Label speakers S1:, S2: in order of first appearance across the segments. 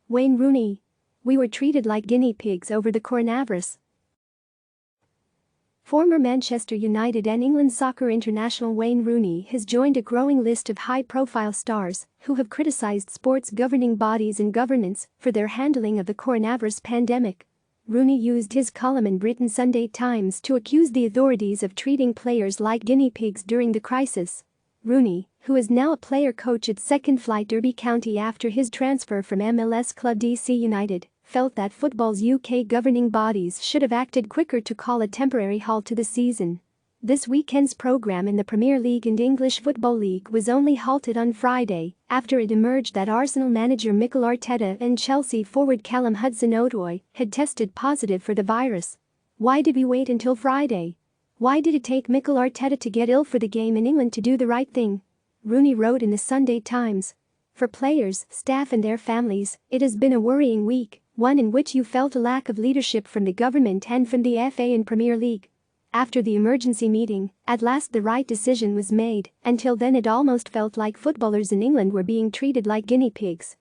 S1: Wayne Rooney. We were treated like guinea pigs over the coronavirus. Former Manchester United and England soccer international Wayne Rooney has joined a growing list of high-profile stars who have criticized sports governing bodies and governance for their handling of the coronavirus pandemic. Rooney used his column in Britain's Sunday Times to accuse the authorities of treating players like guinea pigs during the crisis. Rooney, who is now a player coach at Second Flight Derby County after his transfer from MLS club DC United, felt that football's UK governing bodies should have acted quicker to call a temporary halt to the season. This weekend's programme in the Premier League and English Football League was only halted on Friday after it emerged that Arsenal manager Mikel Arteta and Chelsea forward Callum Hudson-Odoi had tested positive for the virus. Why did we wait until Friday? Why did it take Mikel Arteta to get ill for the game in England to do the right thing? Rooney wrote in the Sunday Times. For players, staff and their families, it has been a worrying week, one in which you felt a lack of leadership from the government and from the FA and Premier League. After the emergency meeting, at last the right decision was made. Until then it almost felt like footballers in England were being treated like guinea pigs.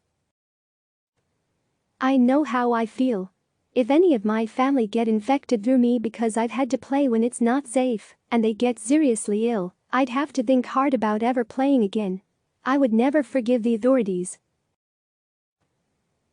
S1: I know how I feel. If any of my family get infected through me because I've had to play when it's not safe, and they get seriously ill, I'd have to think hard about ever playing again. I would never forgive the authorities.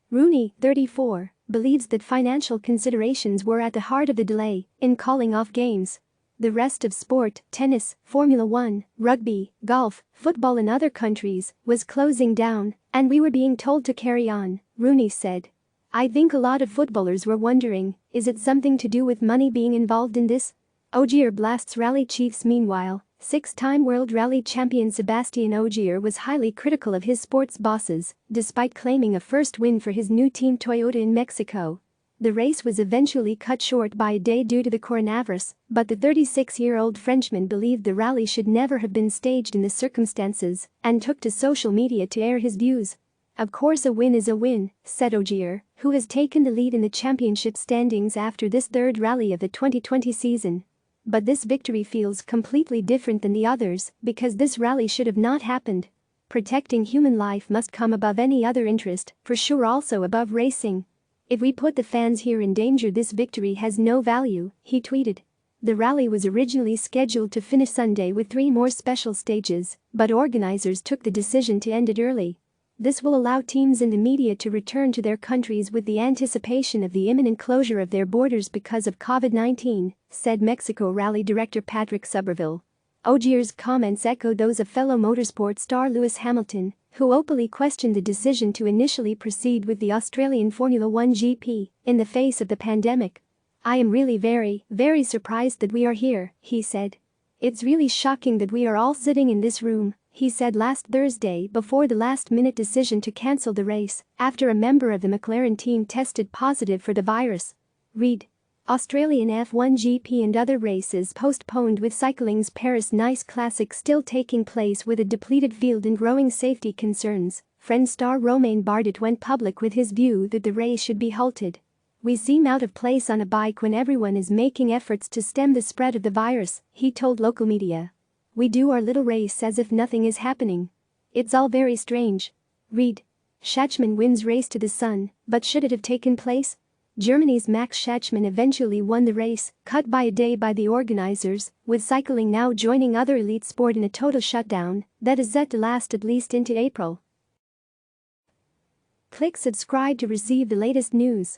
S1: Rooney, 34, believes that financial considerations were at the heart of the delay in calling off games. The rest of sport, tennis, Formula 1, rugby, golf, football in other countries, was closing down, and we were being told to carry on, Rooney said. I think a lot of footballers were wondering, is it something to do with money being involved in this? Ogier blasts rally chiefs. Meanwhile, six-time world rally champion Sebastian Ogier was highly critical of his sports bosses, despite claiming a first win for his new team Toyota in Mexico. The race was eventually cut short by a day due to the coronavirus, but the 36-year-old Frenchman believed the rally should never have been staged in the circumstances and took to social media to air his views. Of course a win is a win, said Ogier, who has taken the lead in the championship standings after this third rally of the 2020 season. But this victory feels completely different than the others because this rally should have not happened. Protecting human life must come above any other interest, for sure also above racing. If we put the fans here in danger, this victory has no value, he tweeted. The rally was originally scheduled to finish Sunday with 3 more special stages, but organizers took the decision to end it early. This will allow teams and the media to return to their countries with the anticipation of the imminent closure of their borders because of COVID-19, said Mexico rally director Patrick Soberville. Ogier's comments echoed those of fellow motorsport star Lewis Hamilton, who openly questioned the decision to initially proceed with the Australian Formula 1 GP in the face of the pandemic. I am really very surprised that we are here, he said. It's really shocking that we are all sitting in this room, he said last Thursday before the last-minute decision to cancel the race after a member of the McLaren team tested positive for the virus. Read. Australian F1 GP and other races postponed with cycling's Paris-Nice Classic still taking place with a depleted field and growing safety concerns. French star Romain Bardet went public with his view that the race should be halted. We seem out of place on a bike when everyone is making efforts to stem the spread of the virus, he told local media. We do our little race as if nothing is happening. It's all very strange. Read. Schachmann wins race to the sun, but should it have taken place? Germany's Max Schachmann eventually won the race, cut by a day by the organizers, with cycling now joining other elite sport in a total shutdown that is set to last at least into April. Click subscribe to receive the latest news.